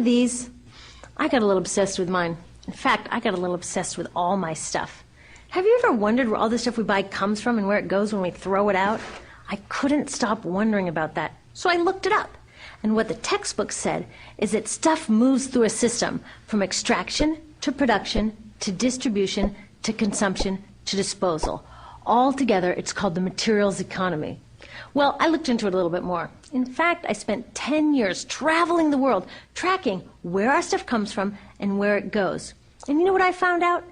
of these? I got a little obsessed with mine. In fact, I got a little obsessed with all my stuff. Have you ever wondered where all the stuff we buy comes from and where it goes when we throw it out? I couldn't stop wondering about that, so I looked it up. And what the textbook said is that stuff moves through a system from extraction to production to distribution to consumption to disposal. All together, it's called the materials economy. Well, I looked into it a little bit more. In fact, I spent 10 years traveling the world, tracking where our stuff comes from and where it goes. And you know what I found out?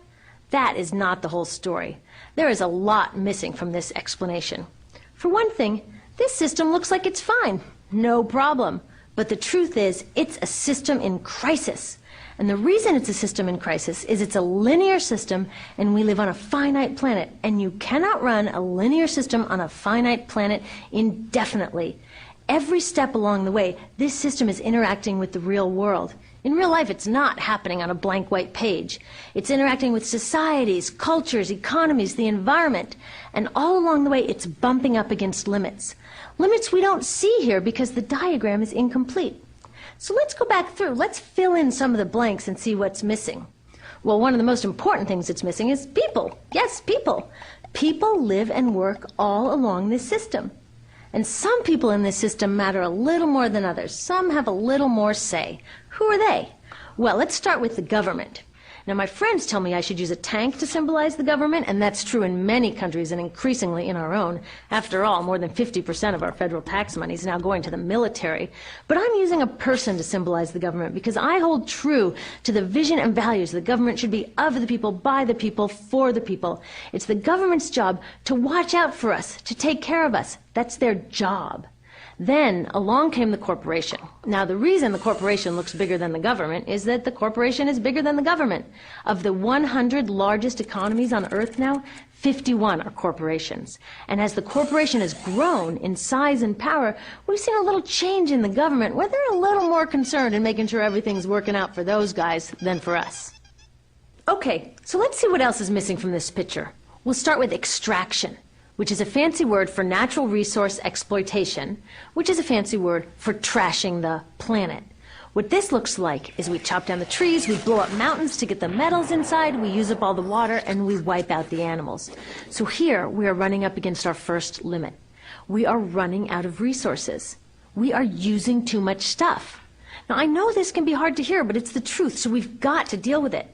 That is not the whole story. There is a lot missing from this explanation. For one thing, this system looks like it's fine. No problem. But the truth is, it's a system in crisis. And the reason it's a system in crisis is it's a linear system and we live on a finite planet. And you cannot run a linear system on a finite planet indefinitely. Every step along the way, this system is interacting with the real world. In real life, it's not happening on a blank white page. It's interacting with societies, cultures, economies, the environment. And all along the way, it's bumping up against limits. Limits we don't see here because the diagram is incomplete. So let's go back through. Let's fill in some of the blanks and see what's missing. Well, one of the most important things that's missing is people. Yes, people. People live and work all along this system. And some people in this system matter a little more than others. Some have a little more say. Who are they? Well, let's start with the government. Now, my friends tell me I should use a tank to symbolize the government, and that's true in many countries and increasingly in our own. After all, more than 50% of our federal tax money is now going to the military. But I'm using a person to symbolize the government because I hold true to the vision and values. The government should be of the people, by the people, for the people. It's the government's job to watch out for us, to take care of us. That's their job. Then along came the corporation. Now, the reason the corporation looks bigger than the government is that the corporation is bigger than the government. Of the 100 largest economies on Earth now, 51 are corporations. And as the corporation has grown in size and power, we've seen a little change in the government where they're a little more concerned in making sure everything's working out for those guys than for us. Okay, so let's see what else is missing from this picture. We'll start with extraction, which is a fancy word for natural resource exploitation, which is a fancy word for trashing the planet. What this looks like is we chop down the trees, we blow up mountains to get the metals inside, we use up all the water, and we wipe out the animals. So here we are running up against our first limit. We are running out of resources. We are using too much stuff. Now, I know this can be hard to hear, but it's the truth, so we've got to deal with it.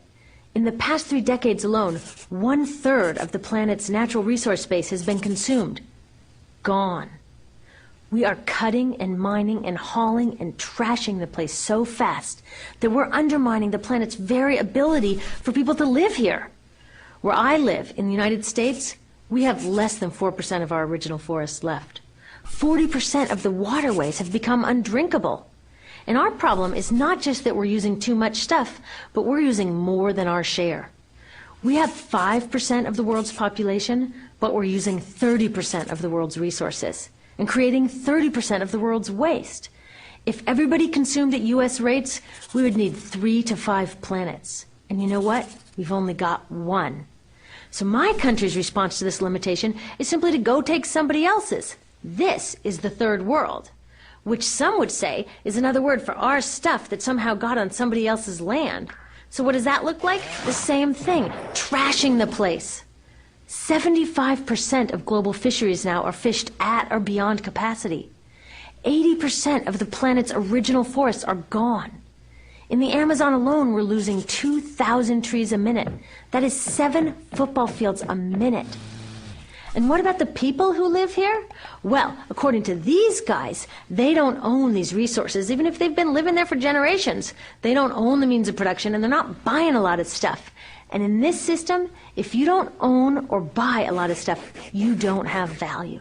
In the past 3 decades alone, 1/3 of the planet's natural resource base has been consumed. Gone. We are cutting and mining and hauling and trashing the place so fast that we're undermining the planet's very ability for people to live here. Where I live, in the United States, we have less than 4% of our original forests left. 40% of the waterways have become undrinkable. And our problem is not just that we're using too much stuff, but we're using more than our share. We have 5% of the world's population, but we're using 30% of the world's resources and creating 30% of the world's waste. If everybody consumed at U.S. rates, we would need 3 to 5 planets. And you know what? We've only got 1. So my country's response to this limitation is simply to go take somebody else's. This is the third world, which some would say is another word for our stuff that somehow got on somebody else's land. So what does that look like? The same thing, trashing the place. 75% of global fisheries now are fished at or beyond capacity. 80% of the planet's original forests are gone. In the Amazon alone, we're losing 2,000 trees a minute. That is 7 football fields a minute. And what about the people who live here? Well, according to these guys, they don't own these resources, even if they've been living there for generations. They don't own the means of production, and they're not buying a lot of stuff. And in this system, if you don't own or buy a lot of stuff, you don't have value.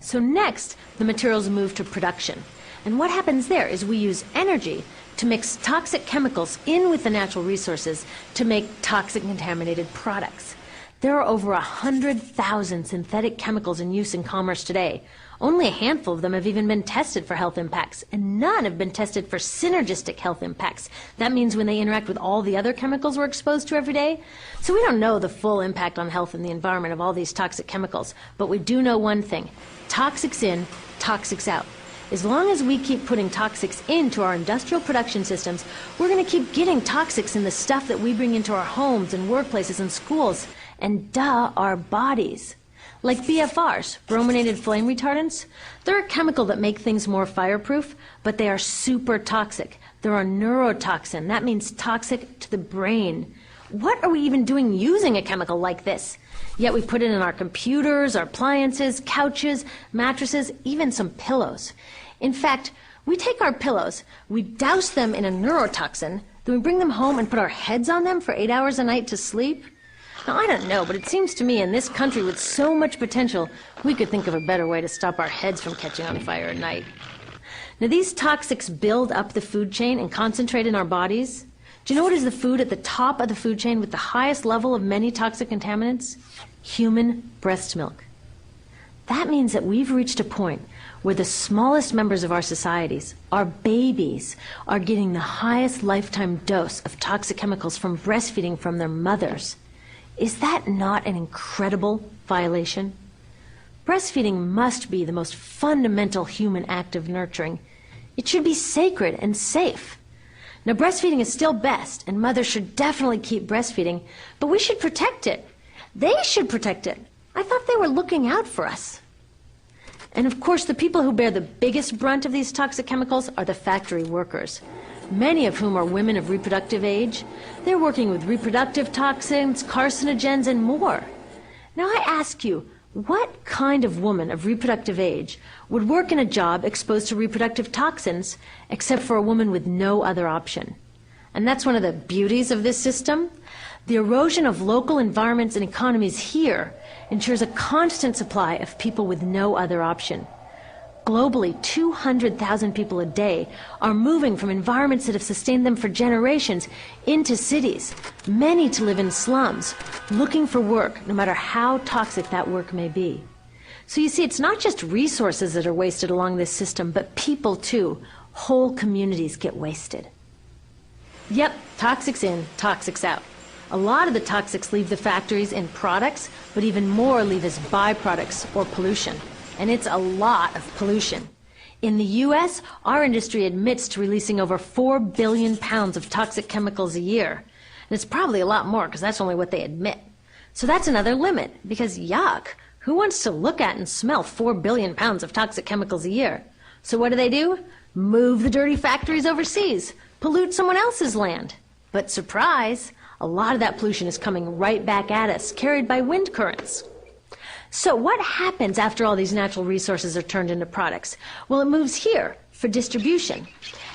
So next, the materials move to production. And what happens there is we use energy to mix toxic chemicals in with the natural resources to make toxic contaminated products. There are over 100,000 synthetic chemicals in use in commerce today. Only a handful of them have even been tested for health impacts, and none have been tested for synergistic health impacts. That means when they interact with all the other chemicals we're exposed to every day. So we don't know the full impact on health and the environment of all these toxic chemicals, but we do know one thing. Toxics in, toxics out. As long as we keep putting toxics into our industrial production systems, we're going to keep getting toxics in the stuff that we bring into our homes and workplaces and schools, and our bodies. Like BFRs, brominated flame retardants, they're a chemical that make things more fireproof, but they are super toxic. They're a neurotoxin. That means toxic to the brain. What are we even doing using a chemical like this? Yet we put it in our computers, our appliances, couches, mattresses, even some pillows. In fact, we take our pillows, we douse them in a neurotoxin, then we bring them home and put our heads on them for 8 hours a night to sleep. Now, I don't know, but it seems to me in this country with so much potential, we could think of a better way to stop our heads from catching on fire at night. Now, these toxics build up the food chain and concentrate in our bodies. Do you know what is the food at the top of the food chain with the highest level of many toxic contaminants? Human breast milk. That means that we've reached a point where the smallest members of our societies, our babies, are getting the highest lifetime dose of toxic chemicals from breastfeeding from their mothers. Is that not an incredible violation? Breastfeeding must be the most fundamental human act of nurturing. It should be sacred and safe. Now, breastfeeding is still best, and mothers should definitely keep breastfeeding, but we should protect it. They should protect it. I thought they were looking out for us. And of course, the people who bear the biggest brunt of these toxic chemicals are the factory workers, many of whom are women of reproductive age. They're working with reproductive toxins, carcinogens, and more. Now, I ask you, what kind of woman of reproductive age would work in a job exposed to reproductive toxins except for a woman with no other option? And that's one of the beauties of this system. The erosion of local environments and economies here ensures a constant supply of people with no other option. Globally, 200,000 people a day are moving from environments that have sustained them for generations into cities, many to live in slums, looking for work, no matter how toxic that work may be. So you see, it's not just resources that are wasted along this system, but people too. Whole communities get wasted. Yep, toxics in, toxics out. A lot of the toxics leave the factories in products, but even more leave as byproducts or pollution. And it's a lot of pollution. In the U.S., our industry admits to releasing over 4 billion pounds of toxic chemicals a year. And it's probably a lot more because that's only what they admit. So that's another limit, because yuck, who wants to look at and smell 4 billion pounds of toxic chemicals a year? So what do? Move the dirty factories overseas, pollute someone else's land. But surprise, a lot of that pollution is coming right back at us, carried by wind currents. So what happens after all these natural resources are turned into products? Well, it moves here for distribution.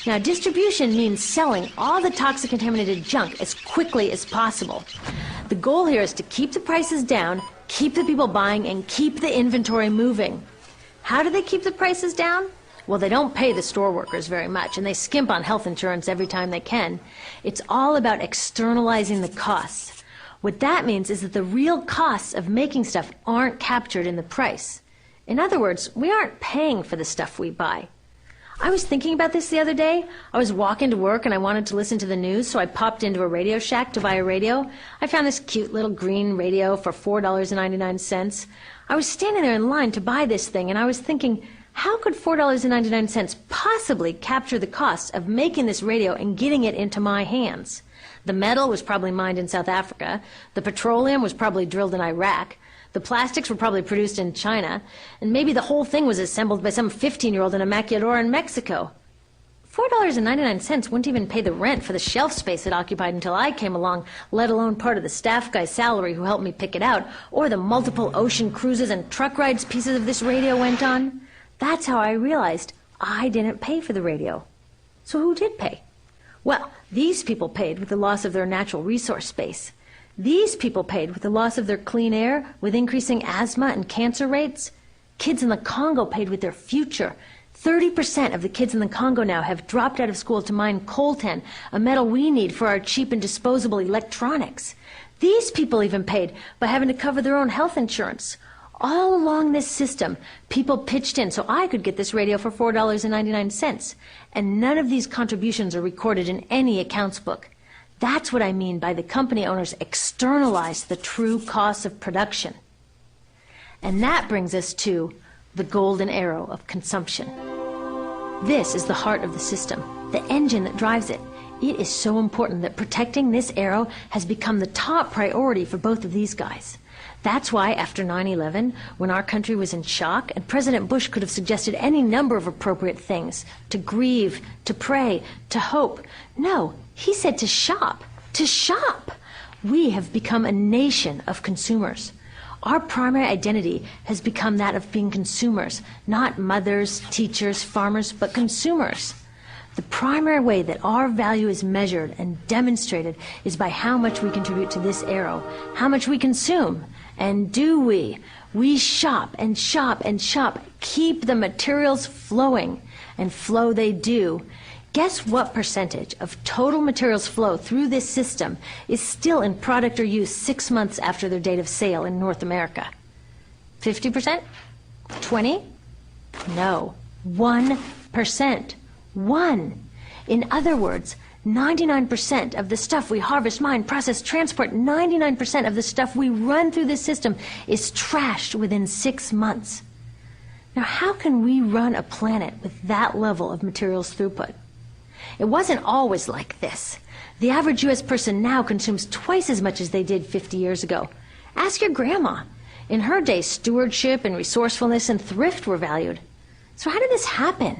Now, distribution means selling all the toxic contaminated junk as quickly as possible. The goal here is to keep the prices down, keep the people buying, and keep the inventory moving. How do they keep the prices down? Well, they don't pay the store workers very much, and they skimp on health insurance every time they can. It's all about externalizing the costs. What that means is that the real costs of making stuff aren't captured in the price. In other words, we aren't paying for the stuff we buy. I was thinking about this the other day. I was walking to work and I wanted to listen to the news, so I popped into a Radio Shack to buy a radio. I found this cute little green radio for $4.99. I was standing there in line to buy this thing, and I was thinking, how could $4.99 possibly capture the cost of making this radio and getting it into my hands? The metal was probably mined in South Africa. The petroleum was probably drilled in Iraq. The plastics were probably produced in China. And maybe the whole thing was assembled by some 15-year-old in a maquiladora in Mexico. $4.99 wouldn't even pay the rent for the shelf space it occupied until I came along, let alone part of the staff guy's salary who helped me pick it out, or the multiple ocean cruises and truck rides pieces of this radio went on. That's how I realized I didn't pay for the radio. So who did pay? Well, these people paid with the loss of their natural resource space. These people paid with the loss of their clean air, with increasing asthma and cancer rates. Kids in the Congo paid with their future. 30% of the kids in the Congo now have dropped out of school to mine coltan, a metal we need for our cheap and disposable electronics. These people even paid by having to cover their own health insurance. All along this system, people pitched in so I could get this radio for $4.99. And none of these contributions are recorded in any accounts book. That's what I mean by the company owners externalize the true costs of production. And that brings us to the golden arrow of consumption. This is the heart of the system, the engine that drives it. It is so important that protecting this arrow has become the top priority for both of these guys. That's why after 9/11, when our country was in shock, and President Bush could have suggested any number of appropriate things, to grieve, to pray, to hope. No, he said to shop, to shop. We have become a nation of consumers. Our primary identity has become that of being consumers, not mothers, teachers, farmers, but consumers. The primary way that our value is measured and demonstrated is by how much we contribute to this arrow, how much we consume. And do we? We shop and shop and shop, keep the materials flowing, and flow they do. Guess what percentage of total materials flow through this system is still in product or use 6 months after their date of sale in North America? 50%? 20? No, 1%. 1. In other words, 99% of the stuff we harvest, mine, process, transport, 99% of the stuff we run through this system is trashed within 6 months. Now, how can we run a planet with that level of materials throughput? It wasn't always like this. The average U.S. person now consumes twice as much as they did 50 years ago. Ask your grandma. In her day, stewardship and resourcefulness and thrift were valued. So how did this happen?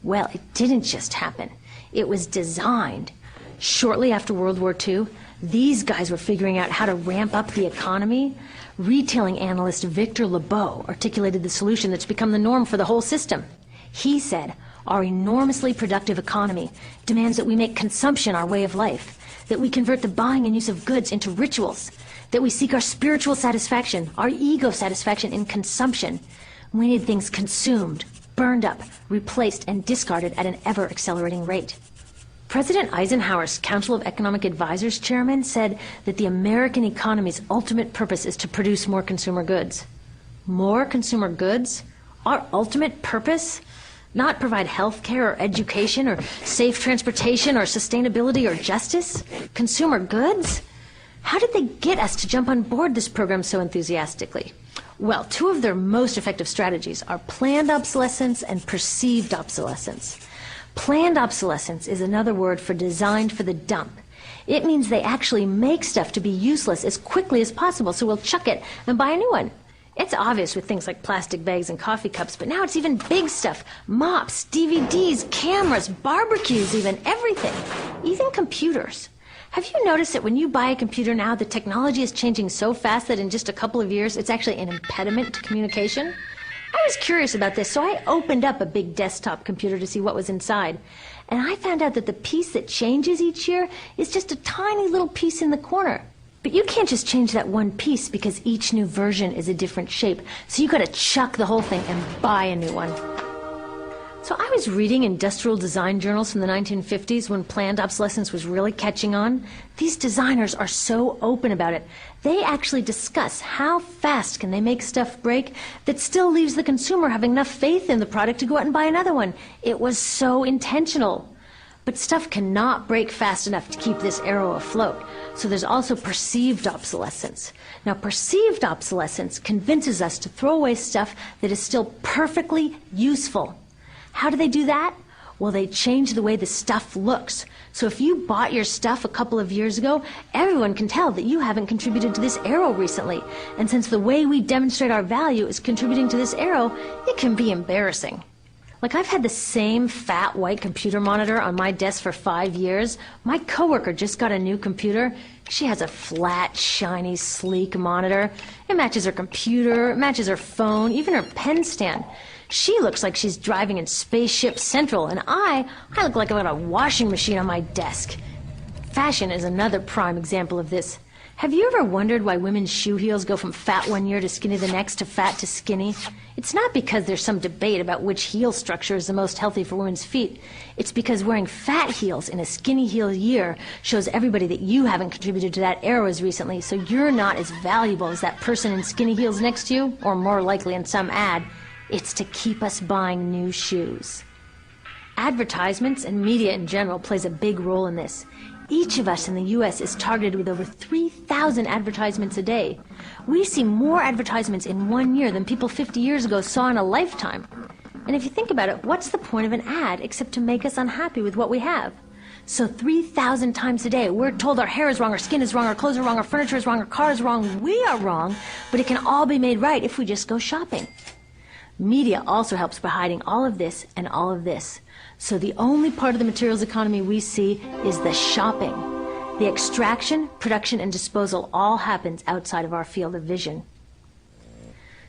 Well, it didn't just happen. It was designed. Shortly after World War II, these guys were figuring out how to ramp up the economy. Retailing analyst Victor Lebeau articulated the solution that's become the norm for the whole system. He said, our enormously productive economy demands that we make consumption our way of life, that we convert the buying and use of goods into rituals, that we seek our spiritual satisfaction, our ego satisfaction in consumption. We need things consumed, burned up, replaced, and discarded at an ever-accelerating rate. President Eisenhower's Council of Economic Advisors chairman said that the American economy's ultimate purpose is to produce more consumer goods. More consumer goods? Our ultimate purpose? Not provide health care or education or safe transportation or sustainability or justice? Consumer goods? How did they get us to jump on board this program so enthusiastically? Well, 2 of their most effective strategies are planned obsolescence and perceived obsolescence. Planned obsolescence is another word for designed for the dump. It means they actually make stuff to be useless as quickly as possible, so we'll chuck it and buy a new one. It's obvious with things like plastic bags and coffee cups, but now it's even big stuff. Mops, DVDs, cameras, barbecues even, everything. Even computers. Have you noticed that when you buy a computer now, the technology is changing so fast that in just a couple of years, it's actually an impediment to communication? I was curious about this, so I opened up a big desktop computer to see what was inside. And I found out that the piece that changes each year is just a tiny little piece in the corner. But you can't just change that one piece because each new version is a different shape. So you gotta chuck the whole thing and buy a new one. So I was reading industrial design journals from the 1950s when planned obsolescence was really catching on. These designers are so open about it. They actually discuss how fast can they make stuff break that still leaves the consumer having enough faith in the product to go out and buy another one. It was so intentional. But stuff cannot break fast enough to keep this arrow afloat. So there's also perceived obsolescence. Now, perceived obsolescence convinces us to throw away stuff that is still perfectly useful. How do they do that? Well, they change the way the stuff looks. So if you bought your stuff a couple of years ago, everyone can tell that you haven't contributed to this arrow recently. And since the way we demonstrate our value is contributing to this arrow, it can be embarrassing. Like, I've had the same fat white computer monitor on my desk for 5 years. My coworker just got a new computer. She has a flat, shiny, sleek monitor. It matches her computer, it matches her phone, even her pen stand. She looks like she's driving in Spaceship Central, and I look like I've got a washing machine on my desk. Fashion is another prime example of this. Have you ever wondered why women's shoe heels go from fat one year to skinny the next to fat to skinny? It's not because there's some debate about which heel structure is the most healthy for women's feet. It's because wearing fat heels in a skinny heel year shows everybody that you haven't contributed to that arrow as recently, so you're not as valuable as that person in skinny heels next to you, or more likely in some ad. It's to keep us buying new shoes. Advertisements and media in general plays a big role in this. Each of us in the U.S. is targeted with over 3,000 advertisements a day. We see more advertisements in 1 year than people 50 years ago saw in a lifetime. And if you think about it, what's the point of an ad except to make us unhappy with what we have? So 3,000 times a day, we're told our hair is wrong, our skin is wrong, our clothes are wrong, our furniture is wrong, our car is wrong. We are wrong, but it can all be made right if we just go shopping. Media also helps by hiding all of this and all of this. So the only part of the materials economy we see is the shopping. The extraction, production, and disposal all happens outside of our field of vision.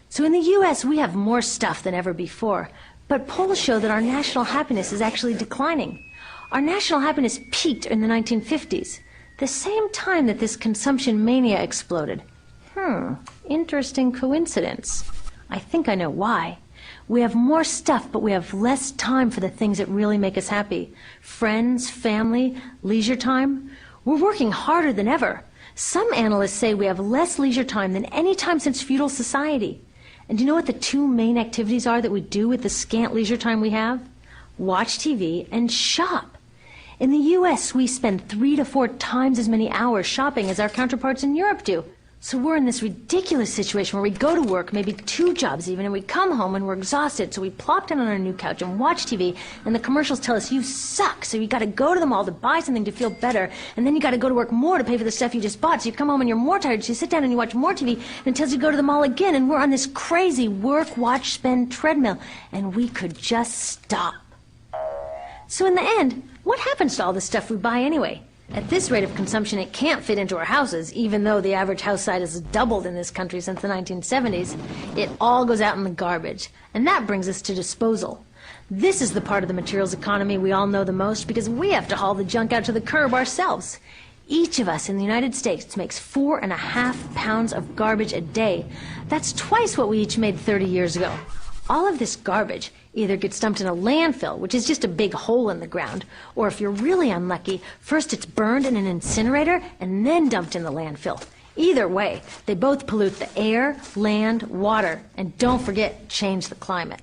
So in the U.S., we have more stuff than ever before, but polls show that our national happiness is actually declining. Our national happiness peaked in the 1950s, the same time that this consumption mania exploded. Interesting coincidence. I think I know why. We have more stuff, but we have less time for the things that really make us happy. Friends, family, leisure time. We're working harder than ever. Some analysts say we have less leisure time than any time since feudal society. And do you know what the two main activities are that we do with the scant leisure time we have? Watch TV and shop. In the U.S., we spend 3 to 4 times as many hours shopping as our counterparts in Europe do. So we're in this ridiculous situation where we go to work, maybe 2 jobs even, and we come home and we're exhausted, so we plop down on our new couch and watch TV, and the commercials tell us, you suck, so you gotta go to the mall to buy something to feel better, and then you gotta go to work more to pay for the stuff you just bought, so you come home and you're more tired, so you sit down and you watch more TV, and it tells you to go to the mall again, and we're on this crazy work, watch, spend treadmill, and we could just stop. So in the end, what happens to all the stuff we buy anyway? At this rate of consumption, it can't fit into our houses, even though the average house size has doubled in this country since the 1970s. It all goes out in the garbage. And that brings us to disposal. This is the part of the materials economy we all know the most because we have to haul the junk out to the curb ourselves. Each of us in the United States makes 4.5 pounds of garbage a day. That's twice what we each made 30 years ago. All of this garbage either gets dumped in a landfill, which is just a big hole in the ground, or if you're really unlucky, first it's burned in an incinerator and then dumped in the landfill. Either way, they both pollute the air, land, water, and don't forget, change the climate.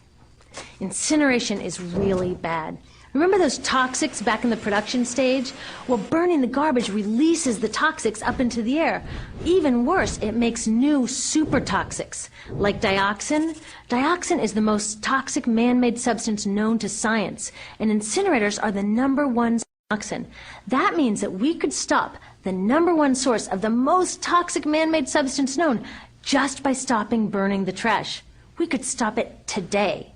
Incineration is really bad. Remember those toxics back in the production stage? Well, burning the garbage releases the toxics up into the air. Even worse, it makes new super toxics, like dioxin. Dioxin is the most toxic man-made substance known to science, and incinerators are the #1 dioxin. That means that we could stop the #1 source of the most toxic man-made substance known just by stopping burning the trash. We could stop it today.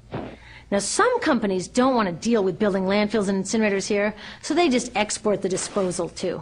Now, some companies don't want to deal with building landfills and incinerators here, so they just export the disposal too.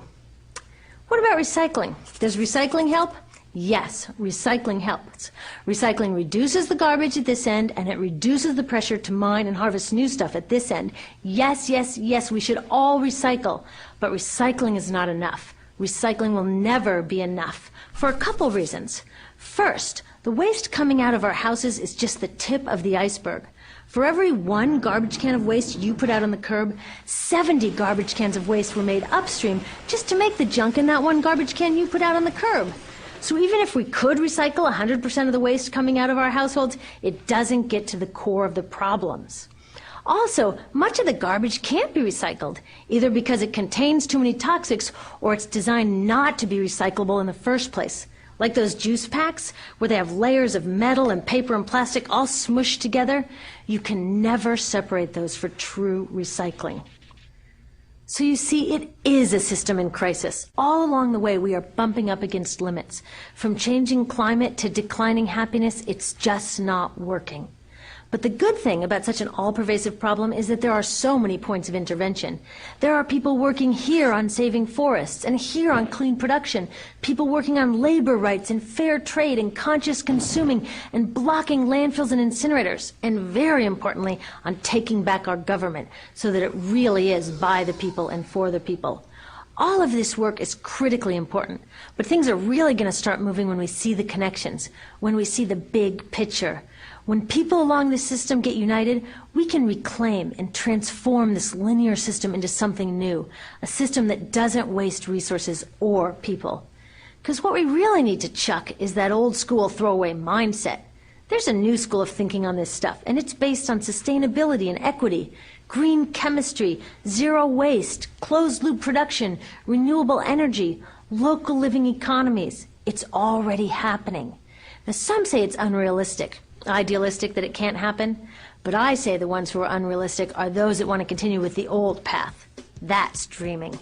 What about recycling? Does recycling help? Yes, recycling helps. Recycling reduces the garbage at this end, and it reduces the pressure to mine and harvest new stuff at this end. Yes, yes, yes, we should all recycle, but recycling is not enough. Recycling will never be enough for a couple reasons. First, the waste coming out of our houses is just the tip of the iceberg. For every 1 garbage can of waste you put out on the curb, 70 garbage cans of waste were made upstream just to make the junk in that 1 garbage can you put out on the curb. So even if we could recycle 100% of the waste coming out of our households, it doesn't get to the core of the problems. Also, much of the garbage can't be recycled, either because it contains too many toxics or it's designed not to be recyclable in the first place. Like those juice packs, where they have layers of metal and paper and plastic all smushed together, you can never separate those for true recycling. So you see, it is a system in crisis. All along the way, we are bumping up against limits. From changing climate to declining happiness, it's just not working. But the good thing about such an all-pervasive problem is that there are so many points of intervention. There are people working here on saving forests and here on clean production, people working on labor rights and fair trade and conscious consuming and blocking landfills and incinerators, and very importantly, on taking back our government so that it really is by the people and for the people. All of this work is critically important, but things are really going to start moving when we see the connections, when we see the big picture. When people along this system get united, we can reclaim and transform this linear system into something new, a system that doesn't waste resources or people. Because what we really need to chuck is that old school throwaway mindset. There's a new school of thinking on this stuff, and it's based on sustainability and equity, green chemistry, zero waste, closed-loop production, renewable energy, local living economies. It's already happening. Now, some say it's unrealistic. Idealistic that it can't happen? But I say the ones who are unrealistic are those that want to continue with the old path. That's dreaming.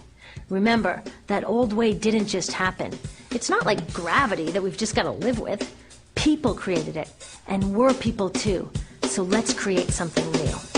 Remember, that old way didn't just happen. It's not like gravity that we've just got to live with. People created it, and we're people too. So let's create something real.